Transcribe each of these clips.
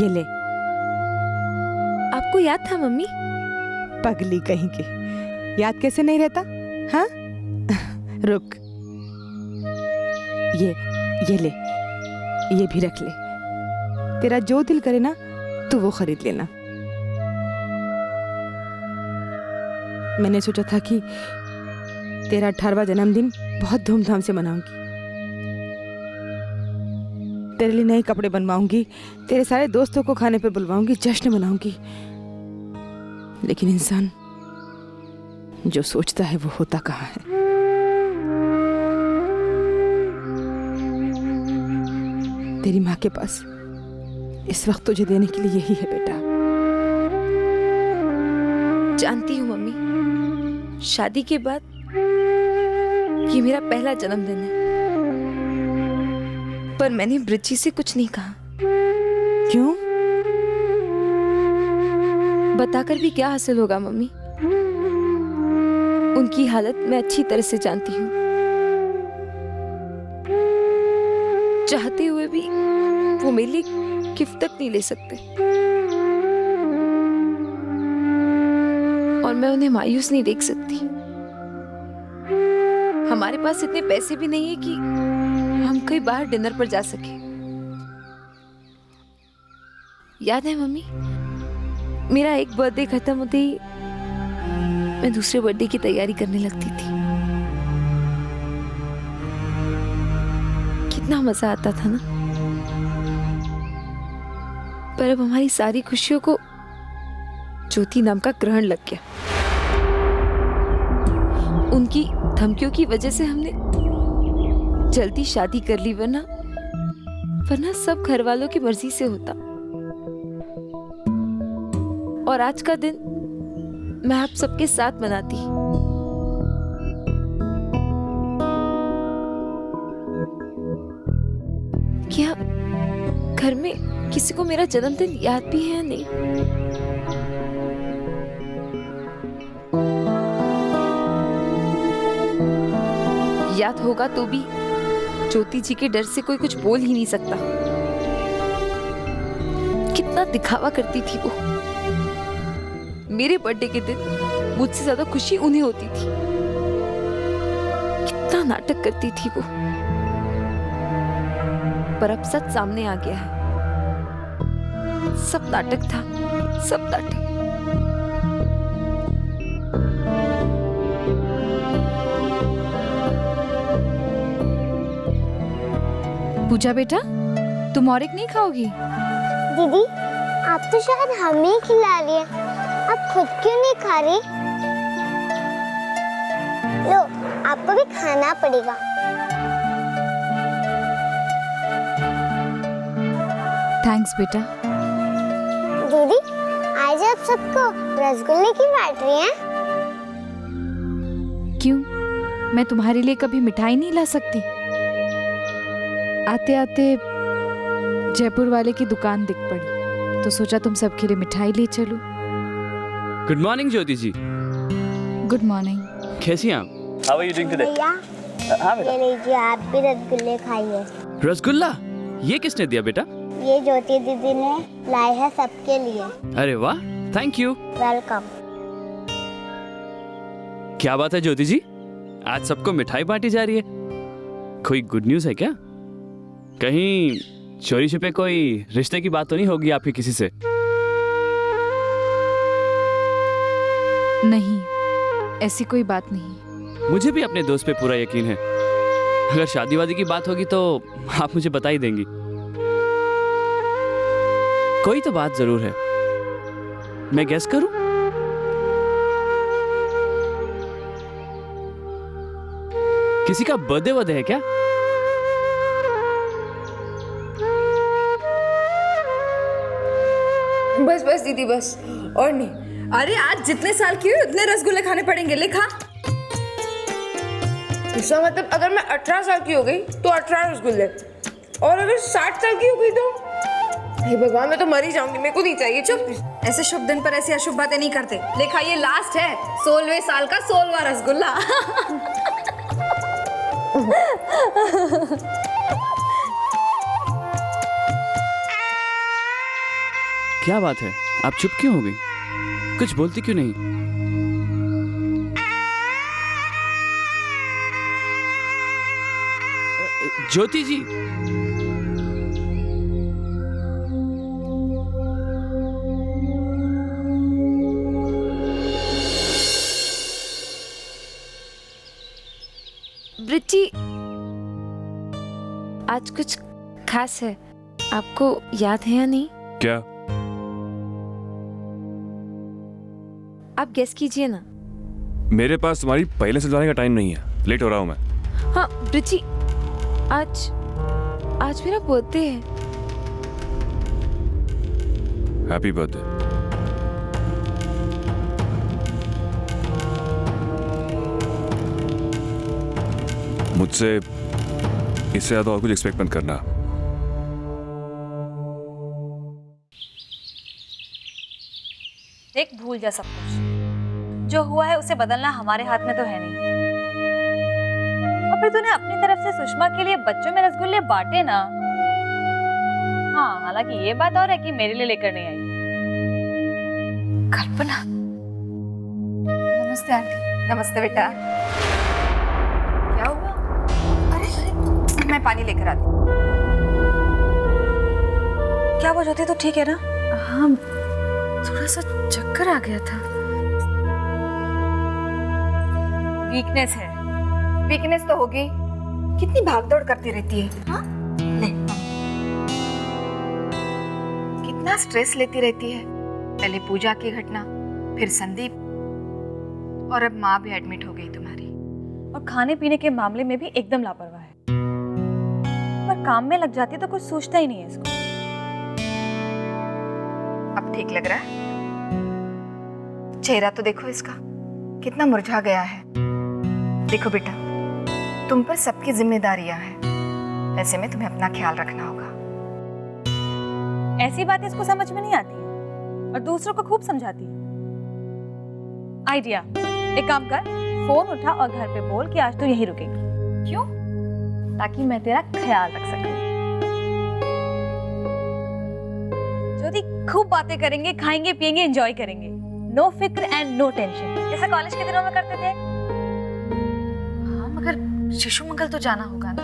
ये ले। आपको याद था मम्मी? पगली कहीं की, याद कैसे नहीं रहता? हाँ रुक, ये ले, ये भी रख ले। तेरा जो दिल करे ना तू वो खरीद लेना। मैंने सोचा था कि तेरा 18वां जन्मदिन बहुत धूमधाम से मनाऊंगी, तेरे लिए नए कपड़े बनवाऊंगी, तेरे सारे दोस्तों को खाने पे बुलवाऊंगी, जश्न मनाऊंगी। लेकिन इंसान जो सोचता है वो होता कहाँ है। तेरी माँ के पास इस वक्त तुझे देने के लिए यही है बेटा। जानती हूँ मम्मी, शादी के बाद ये मेरा पहला जन्मदिन है, पर मैंने ब्रिची से कुछ नहीं कहा। क्यों? बताकर भी क्या हासिल होगा मम्मी? उनकी हालत मैं अच्छी तरह से जानती हूँ। चाहते हुए भी वो मेरे लिए गिफ्ट तक नहीं ले सकते, और मैं उन्हें मायूस नहीं देख सकती। हमारे पास इतने पैसे भी नहीं है कि हम कहीं बाहर डिनर पर जा सके। याद है मम्मी, मेरा एक बर्थडे खत्म होते ही मैं दूसरे बर्थडे की तैयारी करने लगती थी। कितना मजा आता था ना। पर अब हमारी सारी खुशियों को ज्योति नाम का ग्रहण लग गया। उनकी धमकियों की वजह से हमने जल्दी शादी कर ली, वरना सब घर वालों की मर्जी से होता। और आज का दिन मैं आप सबके साथ मनाती। क्या घर में किसी को मेरा जन्मदिन याद भी है या नहीं? याद होगा तो भी ज्योति जी के डर से कोई कुछ बोल ही नहीं सकता। कितना दिखावा करती थी वो। मेरे बर्थडे के दिन मुझसे ज्यादा खुशी उन्हें होती थी। कितना नाटक करती थी वो। पर अब सच सामने आ गया है। सब नाटक था, सब नाटक। पूजा बेटा, तुम और एक नहीं खाओगी? दीदी, आप तो शायद हमें ही खिला रही है, आप खुद क्यों नहीं खा रही? लो, आपको भी खाना पड़ेगा। थैंक्स बेटा। दीदी, आज आप सबको रसगुल्ले क्यों बांट रही हैं? क्यों, मैं तुम्हारे लिए कभी मिठाई नहीं ला सकती? आते आते जयपुर वाले की दुकान दिख पड़ी, तो सोचा तुम सबके लिए मिठाई ले चलूं। Good morning Jyoti ji. Good morning. कैसी हैं आप? How are you doing today? भैया, हाँ बेटा। ये लीजिए, आप भी रसगुल्ले खाइए। रसगुल्ला? ये किसने दिया बेटा? ये ज्योति दीदी ने लाए हैं सबके लिए। अरे वाह, थैंक यू। वेलकम। क्या बात है ज्योति जी, आज सबको मिठाई बांटी जा रही है। कोई गुड न्यूज़ है क्या? कहीं चोरी छुपे कोई रिश्ते की बात तो नहीं होगी आपकी किसी से? नहीं, ऐसी कोई बात नहीं। मुझे भी अपने दोस्त पे पूरा यकीन है। अगर शादी वादी की बात होगी तो आप मुझे बता ही देंगी। कोई तो बात जरूर है। मैं गेस करूं? किसी का बर्थडे वर्डे है क्या? बस बस दीदी, बस और नहीं। अरे आज जितने साल की हुई उतने रसगुल्ले खाने पड़ेंगे। लिखा। इसका मतलब अगर मैं 18 साल की हो गई तो 18 रसगुल्ले, और अगर 60 साल की हो गई तो हे भगवान, मैं तो मर ही जाऊंगी। मेरे को नहीं चाहिए। चुप। ऐसे शुभ दिन पर ऐसी अशुभ बातें नहीं करते। लिखा, ये लास्ट है, 16वें साल का 16वां रसगुल्ला। क्या बात है, आप चुप क्यों हो गई? कुछ बोलती क्यों नहीं? ज्योति जी, ब्रिची, आज कुछ खास है, आपको याद है या नहीं? क्या? आप गेस कीजिए ना। मेरे पास तुम्हारी पहले से जाने का टाइम नहीं है, लेट हो रहा हूँ मैं। हाँ ब्रिची, आज मेरा बर्थडे है। Happy birthday. मुझसे इससे ज्यादा और कुछ एक्सपेक्ट मत करना। देख, भूल जा सब कुछ। जो हुआ है उसे बदलना हमारे हाथ में तो है नहीं। और फिर तूने अपनी तरफ से सुषमा के लिए बच्चों में रसगुल्ले बांटे ना। हाँ, हालांकि ये बात और है कि मेरे लिए लेकर नहीं आई। कल्पना, नमस्ते आंटी। नमस्ते बेटा। क्या हुआ? अरे मैं पानी लेकर आती। क्या हुआ ज्योति, तो ठीक है ना? हाँ, थोड़ा सा चक्कर आ गया था। वीकनेस है। वीकनेस तो होगी, कितनी भागदौड़ करती रहती है। हाँ? ले, कितना स्ट्रेस लेती रहती है। पहले पूजा की घटना, फिर संदीप, और अब माँ भी एडमिट हो गई तुम्हारी। और खाने पीने के मामले में भी एकदम लापरवाह है। पर काम में लग जाती तो कुछ सोचता ही नहीं है इसको। अब ठीक लग रहा है? चेहरा तो देखो इसका, कितना मुरझा गया है। देखो बेटा, तुम पर सबकी जिम्मेदारियां हैं, ऐसे में तुम्हें अपना ख्याल रखना होगा। ऐसी बातें इसको समझ में नहीं आती और दूसरों को खूब समझाती है। आइडिया, एक काम कर, फोन उठा और घर पे बोल कि आज तू यहीं रुकेगी। क्यों? ताकि मैं तेरा ख्याल रख सकूं। ज्योति, खूब बातें करेंगे, खाएंगे पिएंगे, एंजॉय करेंगे। नो फिक्र एंड नो टेंशन, जैसे कॉलेज के दिनों में करते थे। हाँ, मगर शिशु मंगल तो जाना होगा ना।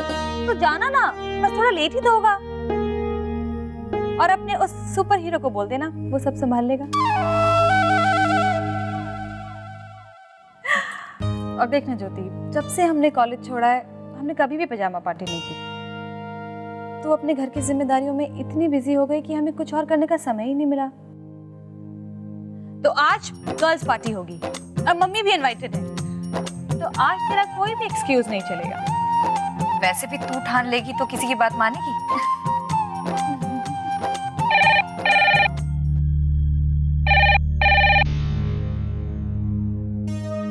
तो जाना ना, बस थोड़ा लेट ही तो होगा। और अपने उस सुपर हीरो को बोल देना, वो सब संभाल लेगा। और देखना ज्योति, जब से हमने कॉलेज छोड़ा है, हमने कभी भी पजामा पार्टी नहीं की। तो अपने घर की जिम्मेदारियों में इतनी बिजी हो गई कि हमें कुछ और करने का समय ही नहीं मिला। तो आज गर्ल्स पार्टी होगी और मम्मी भी इनवाइटेड है। तो आज तेरा कोई भी एक्सक्यूज नहीं चलेगा। वैसे भी तू ठान लेगी तो किसी की बात मानेगी?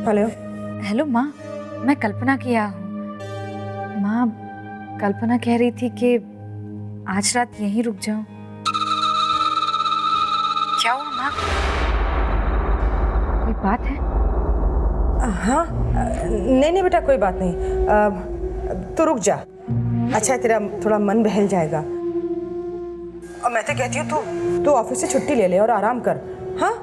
हेलो। हेलो माँ, मैं कल्पना किया हूँ। माँ, कल्पना कह रही थी कि आज रात यहीं रुक जाऊं। क्या हुआ माँ? कोई बात है? हाँ, नहीं बेटा, कोई बात नहीं। तू रुक जा, अच्छा है, तेरा थोड़ा मन बहल जाएगा। और मैं तो कहती हूँ तू ऑफिस से छुट्टी ले ले और आराम कर। हाँ?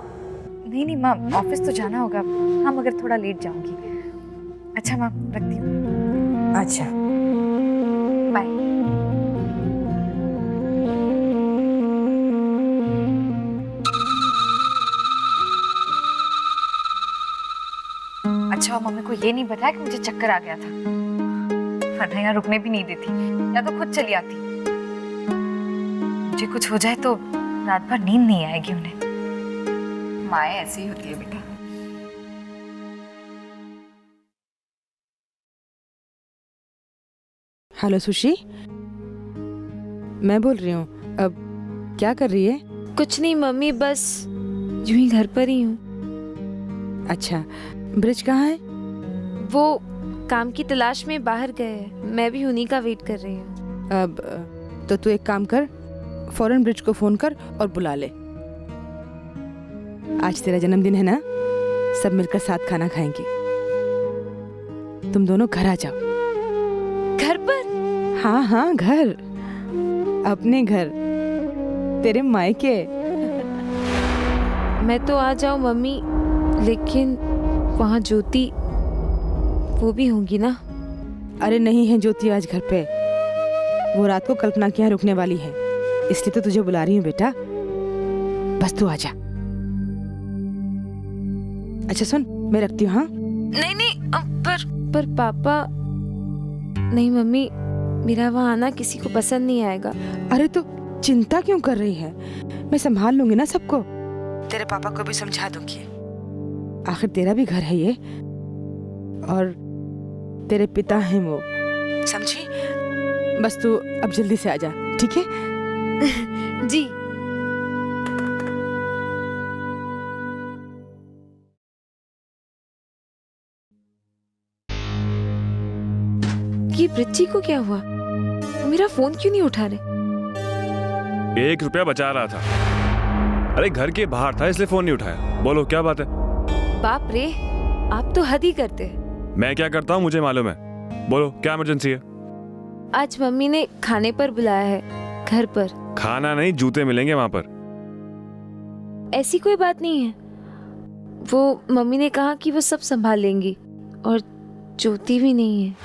नहीं माँ, ऑफिस तो जाना होगा। हाँ, मगर थोड़ा लेट जाऊंगी। अच्छा माँ, रखती हूँ। अच्छा, बाय। अच्छा, मम्मी को ये नहीं बताया कि मुझे चक्कर आ गया था, वरना यहाँ रुकने भी नहीं देती, या तो खुद चली आती। मुझे कुछ हो जाए तो रात भर नींद नहीं आएगी उन्हें। माएँ ऐसी ही होती है बेटा। हेलो सुशी, मैं बोल रही हूँ। अब क्या कर रही है? कुछ नहीं मम्मी, बस यूं ही घर पर ही हूँ। अच्छा, ब्रिज कहाँ है? वो काम की तलाश में बाहर गए हैं, मैं भी उन्हीं का वेट कर रही हूँ। अब तो तू एक काम कर, फौरन ब्रिज को फोन कर और बुला ले। आज तेरा जन्मदिन है ना, सब मिलकर साथ खाना खाएंगे। तुम दोनों घर आ जाओ। घर पर? हाँ, घर, अपने घर, तेरे मायके। मैं तो आ जाऊं मम्मी, लेकिन वहाँ ज्योति वो भी होंगी ना? अरे नहीं है ज्योति आज घर पे, वो रात को कल्पना के यहाँ रुकने वाली है, इसलिए तो तुझे बुला रही हूँ बेटा। बस तू आजा। अच्छा सुन, मैं रखती हूँ। हाँ नहीं पर पापा। नहीं मम्मी, मेरा वहाँ आना किसी को पसंद नहीं आएगा। अरे तो चिंता क्यों कर रही है, मैं संभाल लूंगी ना सबको। तेरे पापा को भी समझा दूंगी, आखिर तेरा भी घर है ये, और तेरे पिता हैं वो, समझी? बस तू अब जल्दी से आजा, ठीक है? जी। ये बच्ची को क्या हुआ? मेरा फोन क्यों नहीं उठा रहे? 1 रुपया बचा रहा था। अरे घर के बाहर था इसलिए फोन नहीं उठाया। बोलो क्या बात है? बाप रे, आप तो हद ही करते हैं। मैं क्या करता हूँ मुझे मालूम है। बोलो क्या इमरजेंसी है? आज मम्मी ने खाने पर बुलाया है, घर पर। खाना नहीं, जूते मिलेंगे वहां पर। ऐसी कोई बात नहीं है, वो मम्मी ने कहा कि वो सब संभाल लेंगी, और ज्योति भी नहीं है।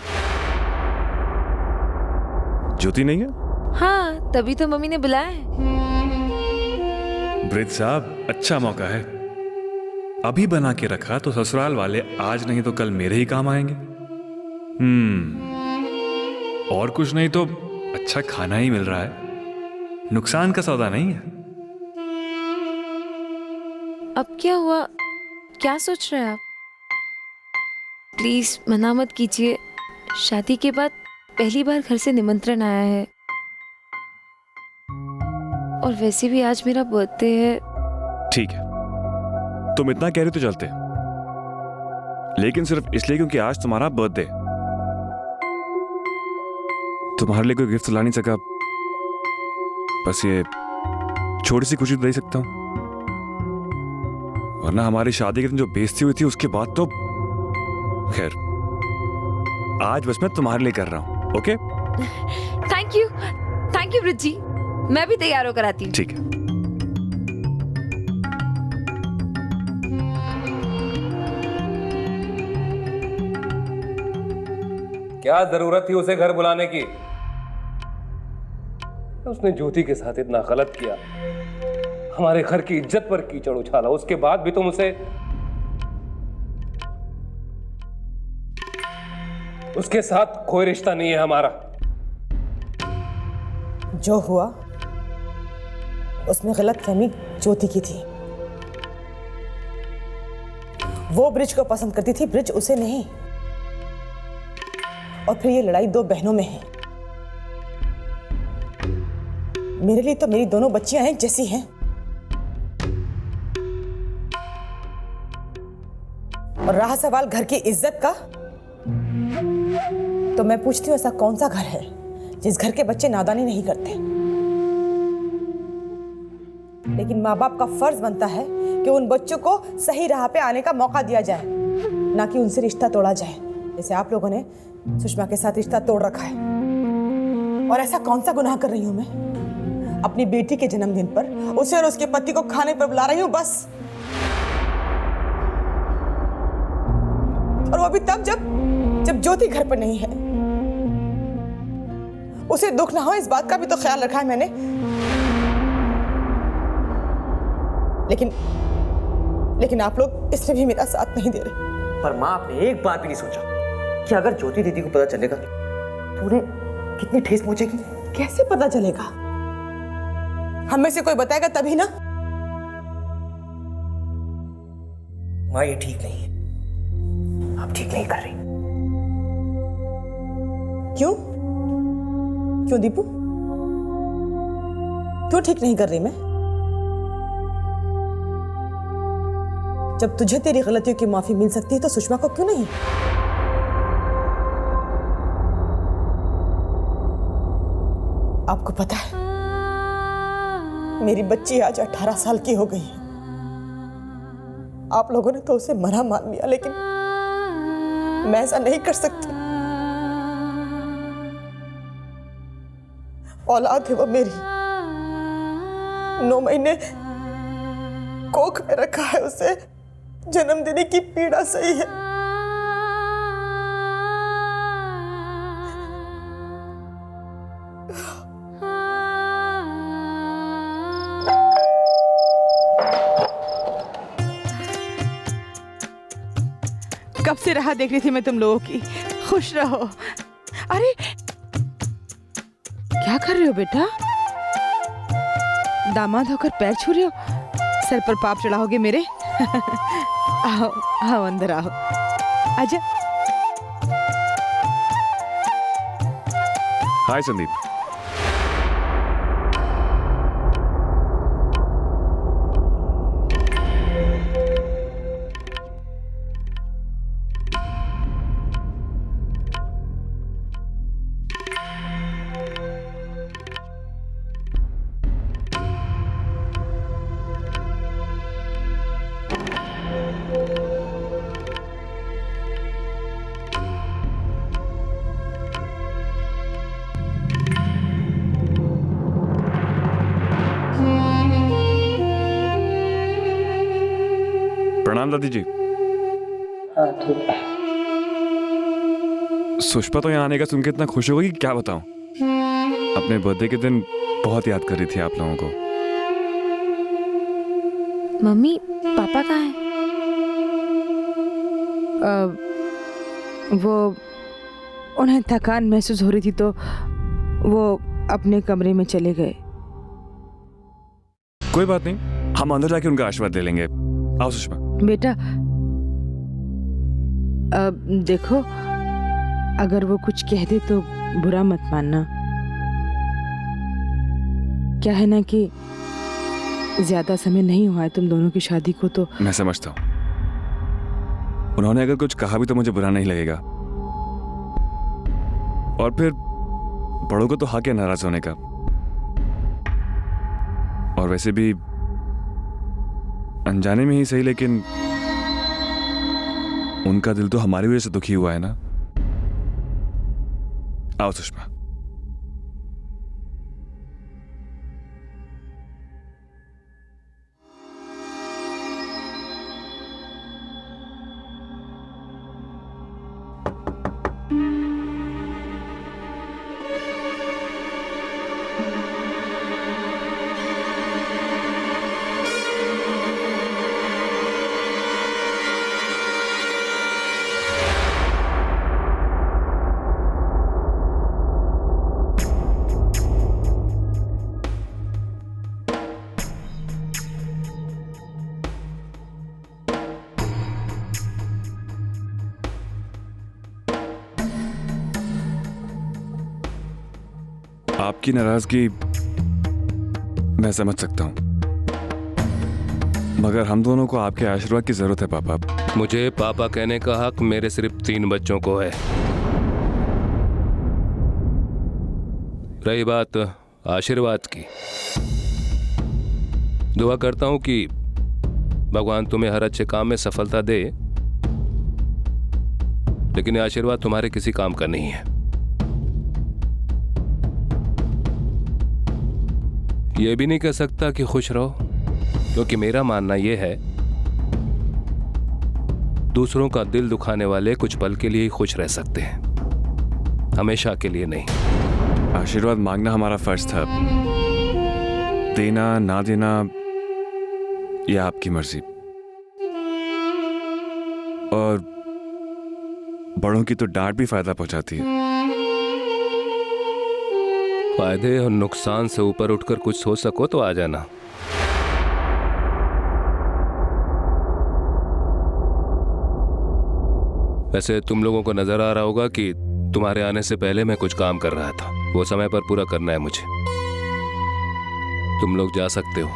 ज्योति नहीं है? हाँ, तभी तो मम्मी ने बुलाया है। ब्रिज साहब, अच्छा मौका है। अभी बना के रखा तो ससुराल वाले आज नहीं तो कल मेरे ही काम आएंगे। और कुछ नहीं तो अच्छा खाना ही मिल रहा है, नुकसान का सौदा नहीं है। अब क्या हुआ? क्या सोच रहे हैं आप? प्लीज मना मत कीजिए, शादी के बाद पहली बार घर से निमंत्रण आया है, और वैसे भी आज मेरा बर्थडे है। ठीक है, तुम इतना कह रही तो चलते, लेकिन सिर्फ इसलिए क्योंकि आज तुम्हारा बर्थडे। तुम्हारे लिए कोई गिफ्ट ला नहीं सका, बस ये छोटी सी खुशी तो दे सकता हूं, वरना हमारी शादी के दिन जो बेइज्जती हुई थी उसके बाद तो खैर, आज बस मैं तुम्हारे लिए कर रहा हूं। ओके? थैंक यू ब्रिज जी, मैं भी तैयार होकर आती हूँ। ठीक है। क्या जरूरत थी उसे घर बुलाने की? उसने ज्योति के साथ इतना गलत किया, हमारे घर की इज्जत पर कीचड़ उछाला, उसके बाद भी तुम उसे, उसके साथ कोई रिश्ता नहीं है हमारा। जो हुआ उसमें गलतफहमी ज्योति की थी। वो ब्रिज को पसंद करती थी, ब्रिज उसे नहीं। और फिर ये लड़ाई 2 बहनों में है। मेरे लिए तो मेरी दोनों बच्चियां एक जैसी हैं। और रहा सवाल घर की इज्जत का, तो मैं पूछती हूँ ऐसा कौन सा घर है जिस घर के बच्चे नादानी नहीं करते? लेकिन माँ बाप का फर्ज बनता है कि उन बच्चों को सही राह पे आने का मौका दिया जाए, ना कि उनसे रिश्ता तोड़ा जाए, जैसे आप लोगों ने सुषमा के साथ रिश्ता तोड़ रखा है। और ऐसा कौन सा गुनाह कर रही हूं मैं? अपनी बेटी के जन्मदिन पर उसे और उसके पति को खाने पर बुला रही हूं, बस। और वो भी तब जब ज्योति घर पर नहीं है। उसे दुख ना हो इस बात का भी तो ख्याल रखा है मैंने। लेकिन आप लोग इसमें भी मेरा साथ नहीं दे रहे। पर माँ, आपने एक बात भी नहीं सोचा कि अगर ज्योति दीदी को पता चलेगा तो उन्हें कितनी ठेस पहुंचेगी? कैसे पता चलेगा? हम में से कोई बताएगा तभी ना। माँ, ये ठीक नहीं है, आप ठीक नहीं कर रही। क्यों दीपू? क्यों ठीक नहीं कर रही मैं? जब तुझे तेरी गलतियों की माफी मिल सकती है तो सुषमा को क्यों नहीं? आपको पता है मेरी बच्ची आज 18 साल की हो गई है। आप लोगों ने तो उसे मना मान लिया, लेकिन मैं ऐसा नहीं कर सकती। औलाद है वो मेरी। 9 महीने कोख में रखा है, उसे जन्म देने की पीड़ा सही है। कब से राह देख रही थी मैं तुम लोगों की। खुश रहो। अरे क्या कर रहे हो बेटा? दामाद होकर पैर छू रहे हो? सर पर पाप चढ़ाओगे मेरे? आओ आओ अंदर आओ। आजा। हाय संदीप। प्रणाम दादी जी। हाँ ठीक है। सुष्पा तो यहाँ आने का सुन के इतना खुश हो गई कि क्या बताऊं। अपने बर्थडे के दिन बहुत याद कर रही थी आप लोगों को। मम्मी पापा कहाँ हैं? वो उन्हें थकान महसूस हो रही थी तो वो अपने कमरे में चले गए। कोई बात नहीं, हम अंदर जाके उनका आशीर्वाद ले लेंगे। आओ सुषमा। बेटा देखो, अगर वो कुछ कह दे तो बुरा मत मानना। क्या है ना कि ज्यादा समय नहीं हुआ है तुम दोनों की शादी को, तो मैं समझता हूँ। उन्होंने अगर कुछ कहा भी तो मुझे बुरा नहीं लगेगा। और फिर बड़ों को तो हक है नाराज होने का। और वैसे भी अनजाने में ही सही, लेकिन उनका दिल तो हमारी वजह से दुखी हुआ है ना। आओ सुषमा। आपकी नाराजगी मैं समझ सकता हूं, मगर हम दोनों को आपके आशीर्वाद की जरूरत है पापा। मुझे पापा कहने का हक मेरे सिर्फ 3 बच्चों को है। रही बात आशीर्वाद की, दुआ करता हूं कि भगवान तुम्हें हर अच्छे काम में सफलता दे, लेकिन ये आशीर्वाद तुम्हारे किसी काम का नहीं है। ये भी नहीं कह सकता कि खुश रहो, क्योंकि मेरा मानना यह है दूसरों का दिल दुखाने वाले कुछ पल के लिए ही खुश रह सकते हैं, हमेशा के लिए नहीं। आशीर्वाद मांगना हमारा फर्ज था, देना ना देना यह आपकी मर्जी। और बड़ों की तो डांट भी फायदा पहुंचाती है। फायदे और नुकसान से ऊपर उठकर कुछ सोच सको तो आ जाना। वैसे तुम लोगों को नजर आ रहा होगा कि तुम्हारे आने से पहले मैं कुछ काम कर रहा था, वो समय पर पूरा करना है मुझे। तुम लोग जा सकते हो।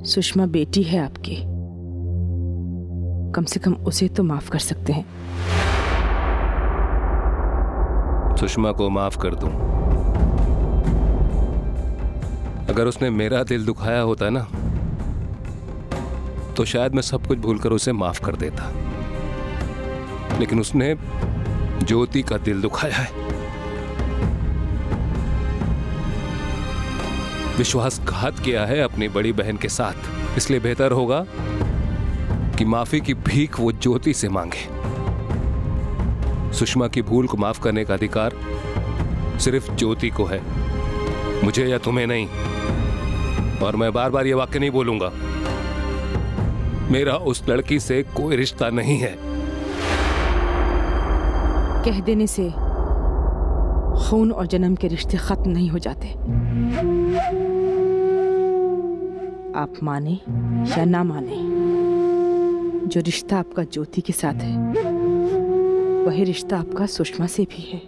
सुषमा बेटी है आपकी, कम से कम उसे तो माफ कर सकते हैं। सुषमा को माफ कर दूं, अगर उसने मेरा दिल दुखाया होता ना तो शायद मैं सब कुछ भूलकर उसे माफ कर देता, लेकिन उसने ज्योति का दिल दुखाया है, विश्वासघात किया है अपनी बड़ी बहन के साथ। इसलिए बेहतर होगा कि माफी की भीख वो ज्योति से मांगे। सुषमा की भूल को माफ करने का अधिकार सिर्फ ज्योति को है, मुझे या तुम्हें नहीं। और मैं बार बार ये वाक्य नहीं बोलूंगा, मेरा उस लड़की से कोई रिश्ता नहीं है। कह देने से खून और जन्म के रिश्ते खत्म नहीं हो जाते। आप माने या ना माने, जो रिश्ता आपका ज्योति के साथ है वही रिश्ता आपका सुषमा से भी है।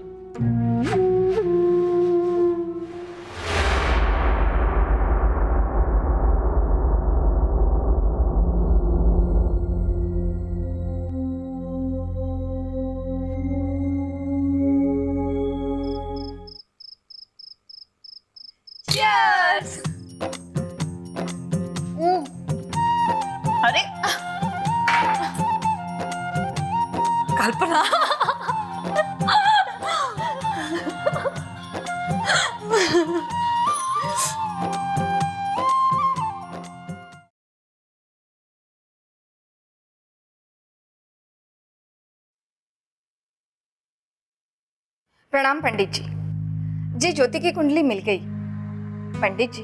अरे कल्पना, प्रणाम पंडित जी। जी ज्योति की कुंडली मिल गई। पंडित जी,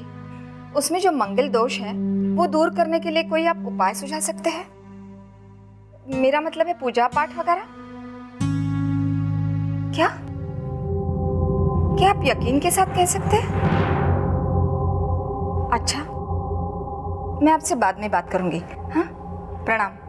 उसमें जो मंगल दोष है वो दूर करने के लिए कोई आप उपाय सुझा सकते हैं? मेरा मतलब है पूजा पाठ वगैरह। क्या क्या आप यकीन के साथ कह सकते हैं? अच्छा, मैं आपसे बाद में बात करूंगी। हाँ, प्रणाम।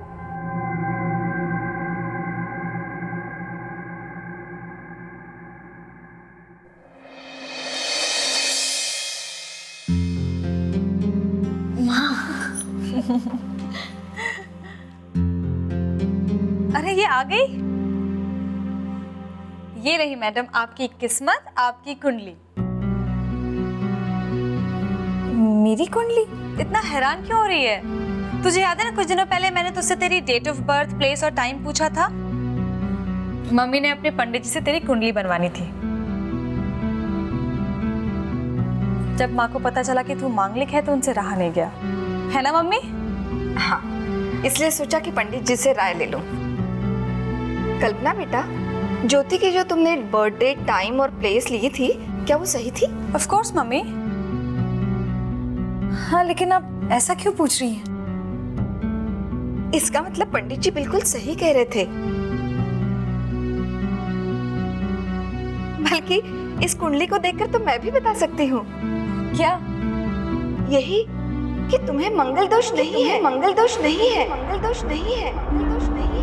अरे ये आ गई। ये रही मैडम आपकी किस्मत, आपकी कुंडली। मेरी कुंडली? इतना हैरान क्यों हो रही है? तुझे याद है ना कुछ दिनों पहले मैंने तुझसे तेरी डेट ऑफ बर्थ, प्लेस और टाइम पूछा था? मम्मी ने अपने पंडित जी से तेरी कुंडली बनवानी थी। जब माँ को पता चला कि तू मांगलिक है तो उनसे रहा नहीं गया, है ना मम्मी? हाँ, इसलिए सोचा कि पंडित जी से राय ले लूं। कल्पना बेटा, ज्योति की जो तुमने बर्थडे, टाइम और प्लेस ली थी, क्या वो सही थी? Of course mummy. हाँ, लेकिन आप ऐसा क्यों पूछ रही हैं? इसका मतलब पंडित जी बिल्कुल सही कह रहे थे। बल्कि इस कुंडली को देखकर तो मैं भी बता सकती हूँ। क्या? यही कि तुम्हें मंगल दोष नहीं है, मंगल दोष नहीं है, मंगल दोष नहीं है, मंगल दोष नहीं है।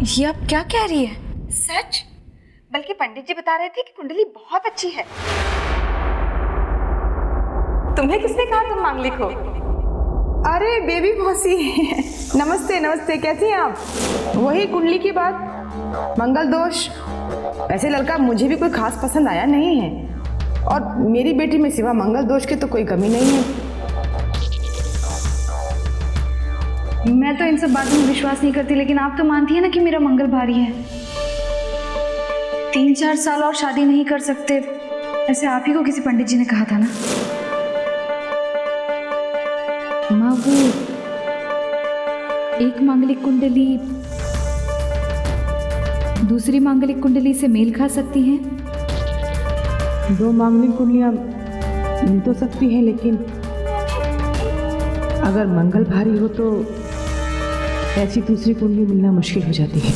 ये आप क्या कह रही है? सच? बल्कि पंडित जी बता रहे थे कि कुंडली बहुत अच्छी है। तुम्हें किसने कहा तुम मांगलिक हो? अरे बेबी मौसी, नमस्ते नमस्ते, कैसी हैं आप? वही कुंडली की बात, मंगल दोष। वैसे लड़का मुझे भी कोई खास पसंद आया नहीं है, और मेरी बेटी में सिवा मंगल दोष के तो कोई कमी नहीं है। मैं तो इन सब बातों में विश्वास नहीं करती, लेकिन आप तो मानती है ना कि मेरा मंगल भारी है। 3-4 साल और शादी नहीं कर सकते, ऐसे आप ही को किसी पंडित जी ने कहा था ना। माँ, वो एक मांगलिक कुंडली दूसरी मांगलिक कुंडली से मेल खा सकती हैं? 2 मांगलिक कुंडलियां मिल तो सकती हैं, लेकिन अगर मंगल भारी हो तो ऐसी दूसरी कुंडली मिलना मुश्किल हो जाती है।